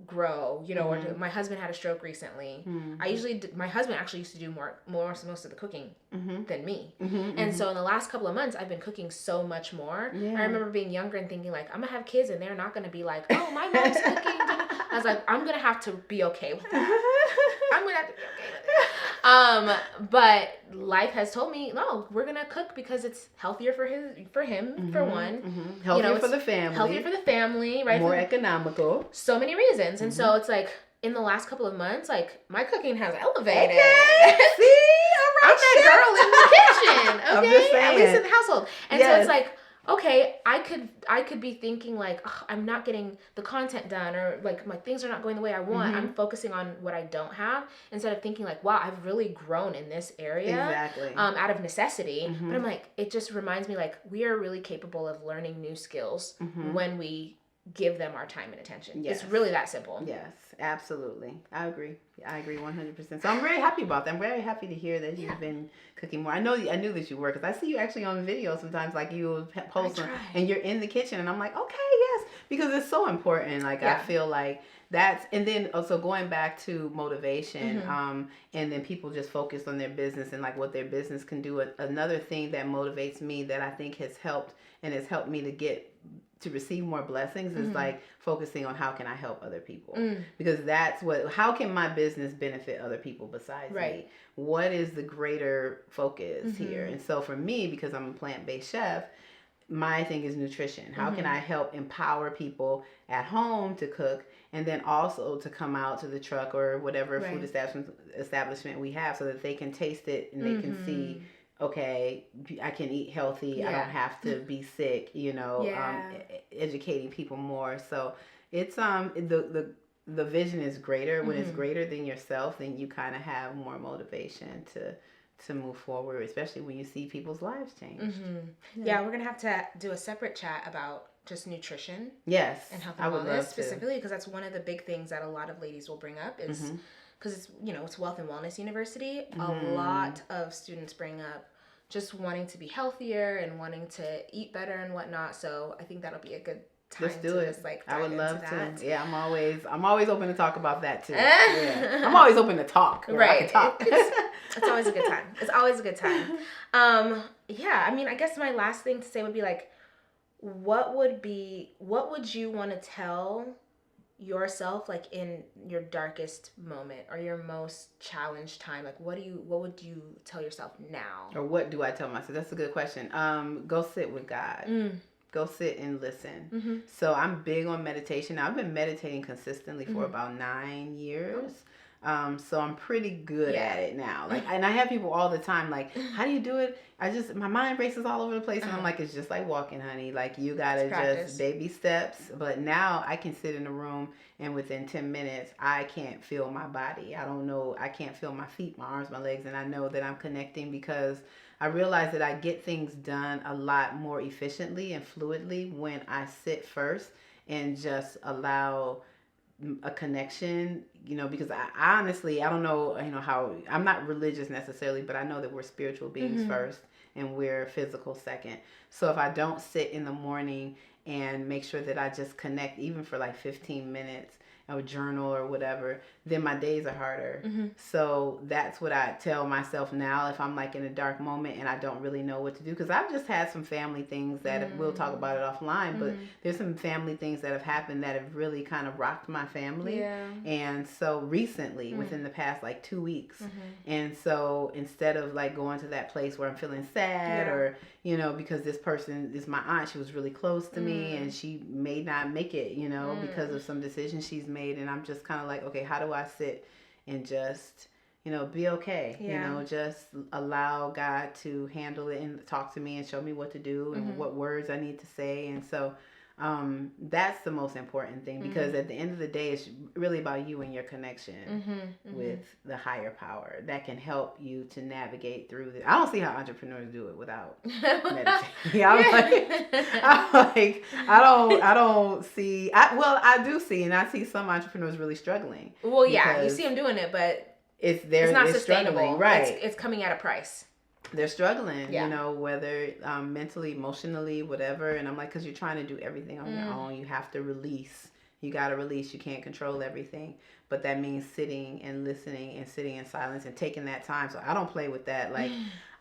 A: grow, you know, or my husband had a stroke recently. My husband actually used to do most of the cooking than me. And so in the last couple of months, I've been cooking so much more. I remember being younger and thinking like, I'm gonna have kids and they're not gonna be like, oh, my mom's cooking. I was like, I'm gonna have to be okay with that. I'm gonna have to be okay with it. But life has told me, no, we're gonna cook because it's healthier for him, for one.
B: Healthier,
A: you know,
B: for the family.
A: Healthier for the family, right?
B: More economical.
A: So many reasons. And so it's like, in the last couple of months, like, my cooking has elevated.
B: Okay. See? All right,
A: I'm that girl in the kitchen. Okay?
B: I'm just saying.
A: At least in the household. And so it's like, okay, I could be thinking like, oh, I'm not getting the content done, or like my things are not going the way I want. I'm focusing on what I don't have instead of thinking like, wow, I've really grown in this area out of necessity. But I'm like, it just reminds me like we are really capable of learning new skills when we give them our time and attention. It's really that simple.
B: Yes, absolutely. I agree 100%. So I'm very happy about that. I'm very happy to hear that you've been cooking more. I knew that you were, because I see you actually on video sometimes, like you post and you're in the kitchen and I'm like, okay, yes, because it's so important. Like I feel like that's, and then also going back to motivation, and then people just focus on their business and like what their business can do. Another thing that motivates me that I think has helped me to receive more blessings is like focusing on how can I help other people, because that's how can my business benefit other people besides me? What is the greater focus here? And so for me, because I'm a plant-based chef, my thing is nutrition. How can I help empower people at home to cook, and then also to come out to the truck or whatever food establishment we have, so that they can taste it and they can see, okay, I can eat healthy. I don't have to be sick, you know, educating people more. So it's, the vision is greater. When it's greater than yourself, then you kind of have more motivation to move forward, especially when you see people's lives change.
A: Yeah, we're going to have to do a separate chat about just nutrition.
B: Yes.
A: And health and wellness specifically, because that's one of the big things that a lot of ladies will bring up is, because it's, you know, it's Wealth and Wellness University. A lot of students bring up just wanting to be healthier and wanting to eat better and whatnot. So I think that'll be a good time.
B: Let's do it.
A: Just like
B: I would love
A: that.
B: to. Yeah, I'm always open to talk about that too. Yeah. I'm always open to talk.
A: Right.
B: I can talk.
A: It's always a good time. It's always a good time. Yeah, I mean, I guess my last thing to say would be like, what would you want to tell yourself, like in your darkest moment or your most challenged time? Like what would you tell yourself now?
B: Or what do I tell myself? That's a good question. Go sit with God. Go sit and listen. So I'm big on meditation. Now, I've been meditating consistently for about 9 years. So I'm pretty good at it now. Like, and I have people all the time like, how do you do it? My mind races all over the place. And I'm like, it's just like walking, honey. Like, you gotta just baby steps. But now I can sit in a room and within 10 minutes, I can't feel my body. I can't feel my feet, my arms, my legs. And I know that I'm connecting because I realize that I get things done a lot more efficiently and fluidly when I sit first and just allow a connection, you know, because I honestly, I don't know, you know, how, I'm not religious necessarily, but I know that we're spiritual beings first and we're physical second. So if I don't sit in the morning and make sure that I just connect even for like 15 minutes or journal or whatever, then my days are harder. So that's what I tell myself now if I'm like in a dark moment and I don't really know what to do. Because I've just had some family things that we'll talk about it offline, but there's some family things that have happened that have really kind of rocked my family. And so recently, within the past like 2 weeks. And so instead of like going to that place where I'm feeling sad or, you know, because this person is my aunt, she was really close to me and she may not make it, you know, because of some decisions she's made. And I'm just kind of like, okay, how do I sit and just, be okay. Just allow God to handle it and talk to me and show me what to do and what words I need to say. And so that's the most important thing, because at the end of the day, it's really about you and your connection with the higher power that can help you to navigate through this. I don't see how entrepreneurs do it without meditating. I don't see. I do see, and I see some entrepreneurs really struggling.
A: Well, yeah, you see them doing it, but it's not sustainable.
B: Right?
A: It's coming at a price.
B: They're struggling, whether mentally, emotionally, whatever. And I'm like, because you're trying to do everything on your own. You have to release. You got to release. You can't control everything. But that means sitting and listening and sitting in silence and taking that time. So I don't play with that. Like,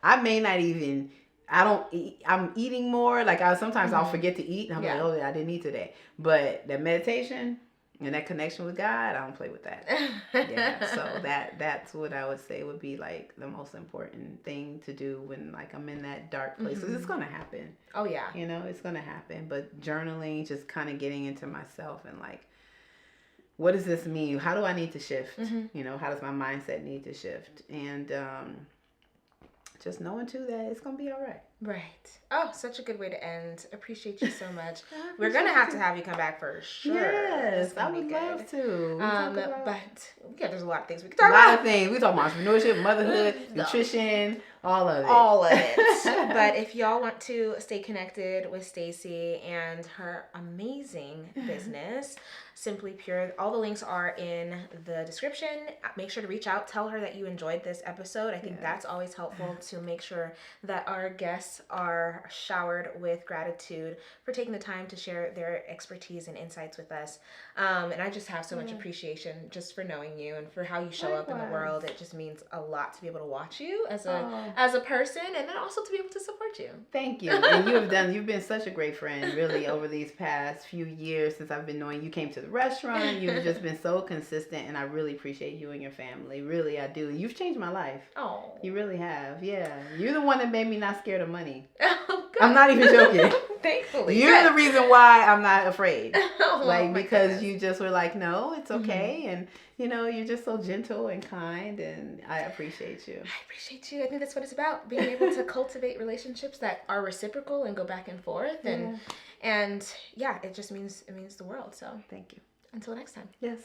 B: I may not even, I don't eat. I'm eating more. Like, sometimes I'll forget to eat. And I'm like, oh, I didn't eat today. But that meditation and that connection with God, I don't play with that. So that's what I would say would be like the most important thing to do when like I'm in that dark place. 'Cause it's gonna happen.
A: Oh yeah.
B: It's gonna happen. But journaling, just kind of getting into myself and like, what does this mean? How do I need to shift? How does my mindset need to shift? And just knowing too that it's gonna be all right.
A: Right. Oh, such a good way to end. Appreciate you so much. We're gonna have to have you come back for sure.
B: Yes, I would love to.
A: But there's a lot of things we can talk
B: about. A lot of things. We talk about entrepreneurship, motherhood, nutrition, all of it.
A: But if y'all want to stay connected with Stacey and her amazing business, Simply Pure, all the links are in the description. Make sure to reach out. Tell her that you enjoyed this episode. I think that's always helpful to make sure that our guests are showered with gratitude for taking the time to share their expertise and insights with us. And I just have so much appreciation just for knowing you and for how you show up in the world. It just means a lot to be able to watch you as a person, and then also to be able to support you.
B: Thank you. And you've been such a great friend, really, over these past few years since I've been knowing you. Came to the restaurant. You've just been so consistent, and I really appreciate you and your family. Really, I do. You've changed my life.
A: Oh,
B: you really have. Yeah, you're the one that made me not scared of money.
A: Oh, God.
B: I'm not even joking.
A: Thankfully,
B: you're the reason why I'm not afraid. Because
A: goodness.
B: you just were like, no, it's okay, and you're just so gentle and kind, and I appreciate you.
A: I appreciate you. I think that's what it's about: being able to cultivate relationships that are reciprocal and go back and forth, and it just means the world. So
B: thank you.
A: Until next time.
B: Yes.